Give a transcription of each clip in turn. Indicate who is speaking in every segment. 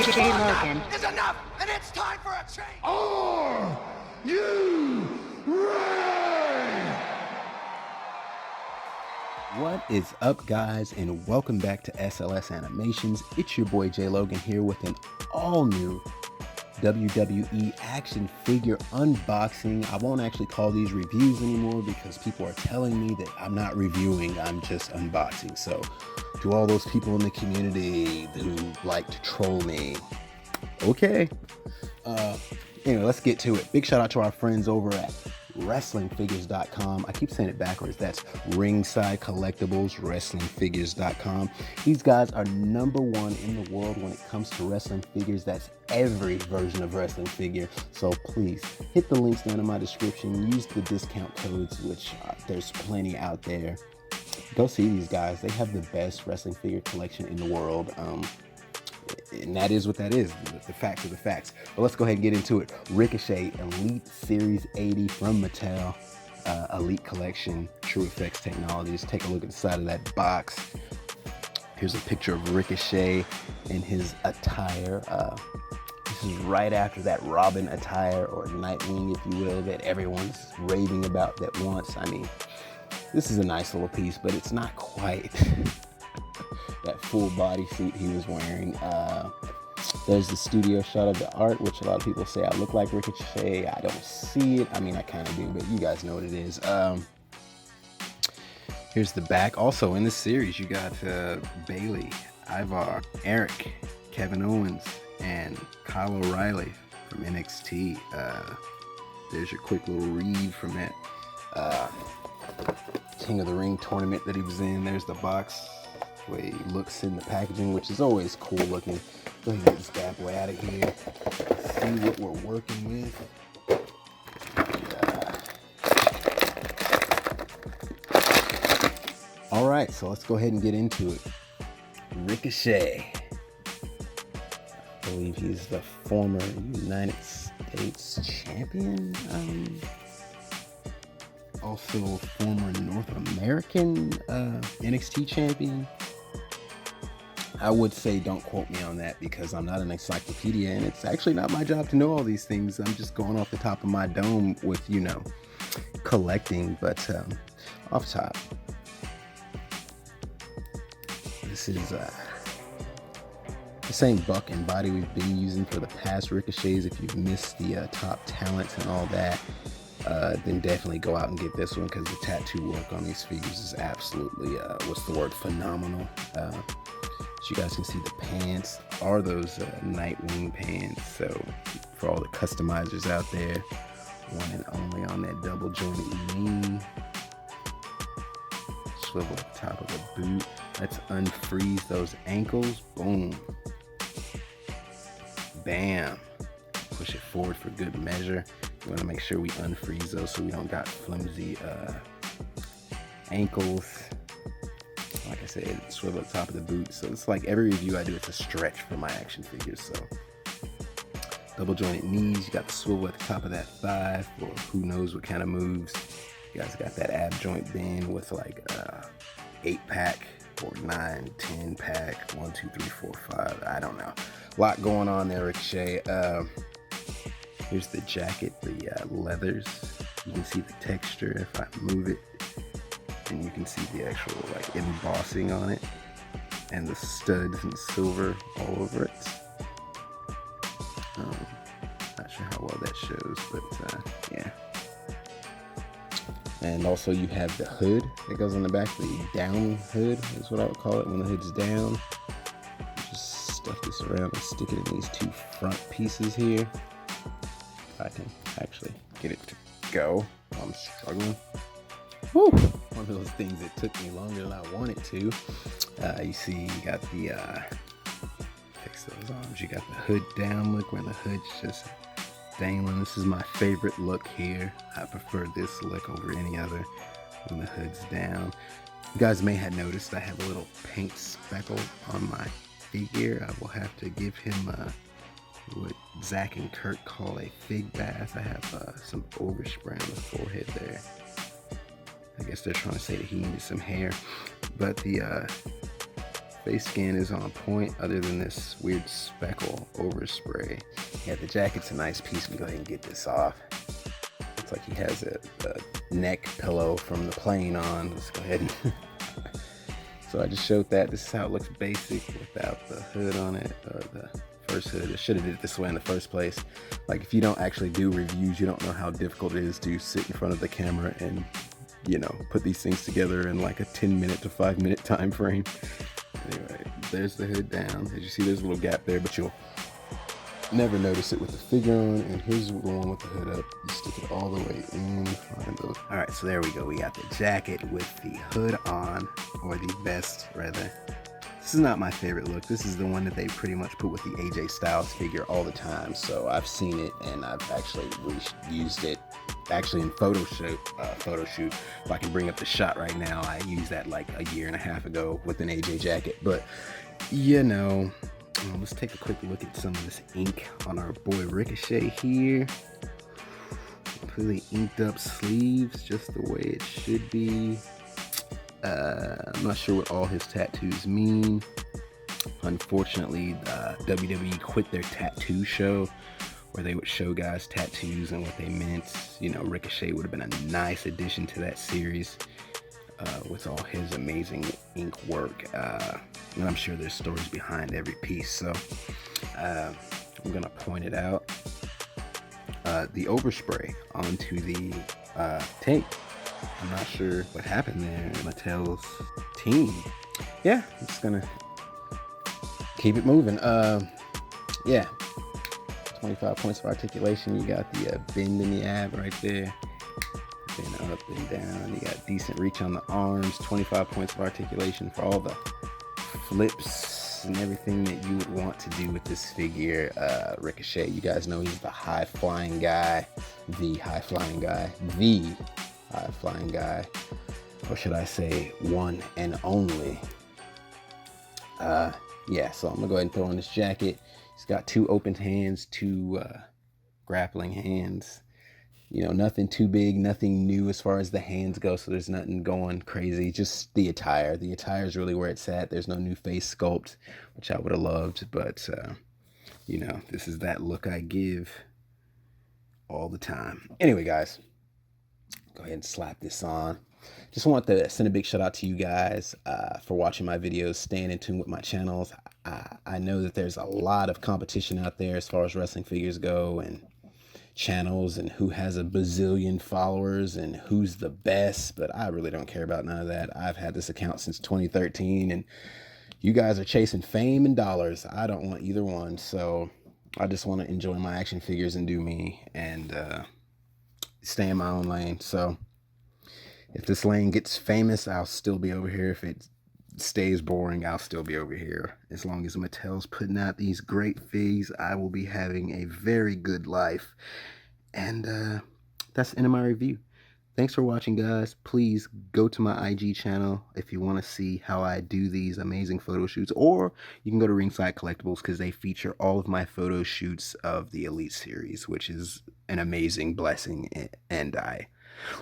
Speaker 1: Jay Logan.
Speaker 2: Is enough, and it's time for a change.
Speaker 3: Are you ready?
Speaker 4: What is up, guys, and welcome back to SLS Animations. It's your boy Jay Logan here with an all-new WWE action figure unboxing. I won't actually call these reviews anymore because people are telling me that I'm not reviewing, I'm just unboxing. So to all those people in the community who like to troll me, okay. Anyway, let's get to it. Big shout out to our friends over at wrestlingfigures.com. I keep saying it backwards. That's Ringside Collectibles, wrestlingfigures.com. These guys are number one in the world when it comes to wrestling figures. That's every version of wrestling figure. So please hit the links down in my description. Use the discount codes, which there's plenty out there. Go see these guys. They have the best wrestling figure collection in the world. And that is what that is. The facts are the facts. But let's go ahead and get into it. Ricochet Elite Series 80 from Mattel. Elite Collection, True Effects Technologies. Take a look at the side of that box. Here's a picture of Ricochet in his attire. This is right after that Robin attire, or Nightwing, if you will, that everyone's raving about that once. I mean, this is a nice little piece, but it's not quite that full bodysuit he was wearing. There's the studio shot of the art, which a lot of people say I look like Ricochet. I don't see it. I mean, I kind of do, but you guys know what it is. Here's the back. Also in this series, you got Bailey, Ivar, Eric, Kevin Owens, and Kyle O'Reilly from NXT. There's your quick little read from that King of the Ring tournament that he was in. There's the box, the way he looks in the packaging, which is always cool looking. Go ahead and get this bad boy out of here. See what we're working with. All right, so let's go ahead and get into it. Ricochet. I believe he's the former United States champion. Also former North American NXT champion. I would say don't quote me on that because I'm not an encyclopedia, and it's actually not my job to know all these things. I'm just going off the top of my dome with, collecting. But off top, this is the same buck and body we've been using for the past Ricochets. If you've missed the top talents and all that, then definitely go out and get this one because the tattoo work on these figures is absolutely, phenomenal. So you guys can see the pants are those Nightwing pants. So for all the customizers out there, one and only on that double jointed knee. Swivel at the top of the boot. Let's unfreeze those ankles. Boom. Bam. Push it forward for good measure. We want to make sure we unfreeze those so we don't got flimsy ankles. Like I said, swivel at the top of the boot. So it's like every review I do, it's a stretch for my action figures. So double jointed knees. You got the swivel at the top of that thigh for who knows what kind of moves. You guys got that ab joint bend with like 8-pack or 9, 10-pack, 1, 2, 3, 4, 5. I don't know. A lot going on there, Ricochet. Here's the jacket, the leathers. You can see the texture if I move it, and you can see the actual embossing on it, and the studs in silver all over it. Not sure how well that shows, but yeah. And also you have the hood that goes on the back. The down hood is what I would call it when the hood's down. Just stuff this around and stick it in these two front pieces here. I can actually get it to go while I'm struggling. Woo! One of those things that took me longer than I wanted to. You see, you got the fix those arms. You got the hood down. Look where the hood's just dangling. This is my favorite look here. I prefer this look over any other when the hood's down. You guys may have noticed I have a little paint speckle on my figure. I will have to give him what Zach and Kurt call a fig bath. I have some overspray on the forehead there. I guess they're trying to say that he needed some hair. But the Face scan is on point other than this weird speckle overspray. Yeah, the jacket's a nice piece. We go ahead and get this off. Looks like he has a neck pillow from the plane on. Let's go ahead and so I just showed that. This is how it looks basic without the hood on it, or the first hood. I should have did it this way in the first place. Like, if you don't actually do reviews, you don't know how difficult it is to sit in front of the camera and, you know, put these things together in like a 10-minute to 5-minute time frame. Anyway, there's the hood down. As you see, there's a little gap there, but you'll never notice it with the figure on. And here's the one with the hood up. You stick it all the way in. All right, so there we go. We got the jacket with the hood on, or the vest rather. This is not my favorite look. This is the one that they pretty much put with the AJ Styles figure all the time. So I've seen it, and I've actually used it actually in photo shoot. If I can bring up the shot right now, I used that like a year and a half ago with an AJ jacket. But you know, let's take a quick look at some of this ink on our boy Ricochet here. Completely inked up sleeves, just the way it should be. I'm not sure what all his tattoos mean. Unfortunately, WWE quit their tattoo show where they would show guys tattoos and what they meant. You know, Ricochet would have been a nice addition to that series with all his amazing ink work. And I'm sure there's stories behind every piece. So I'm gonna point it out. The overspray onto the tape. I'm not sure what happened there. Mattel's team. Yeah, I'm just gonna keep it moving. Yeah, 25 points of articulation. You got the bend in the ab right there. Then up and down. You got decent reach on the arms. 25 points of articulation for all the flips and everything that you would want to do with this figure. Ricochet, you guys know he's the high flying guy, or should I say one and only. Yeah, so I'm gonna go ahead and throw on this jacket. He's got 2 open hands, 2 grappling hands. You know, nothing too big, nothing new as far as the hands go, so there's nothing going crazy. Just the attire. The attire is really where it's at. There's no new face sculpt, which I would have loved, but you know, this is that look I give all the time. Anyway, guys, go ahead and slap this on. Just want to send a big shout out to you guys for watching my videos, staying in tune with my channels. I know that there's a lot of competition out there as far as wrestling figures go, and channels, and who has a bazillion followers and who's the best, but I really don't care about none of that. I've had this account since 2013, and you guys are chasing fame and dollars. I don't want either one, so I just want to enjoy my action figures and do me, and stay in my own lane. So if this lane gets famous, I'll still be over here. If it stays boring, I'll still be over here. As long as Mattel's putting out these great figs, I will be having a very good life. And that's the end of my review. Thanks for watching, guys. Please go to my IG channel if you want to see how I do these amazing photo shoots, or you can go to Ringside Collectibles because they feature all of my photo shoots of the Elite series, which is an amazing blessing. And I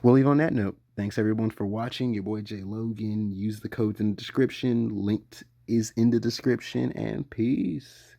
Speaker 4: will leave on that note. Thanks everyone for watching. Your boy Jay Logan. Use the codes in the description. Linked is in the description, and peace.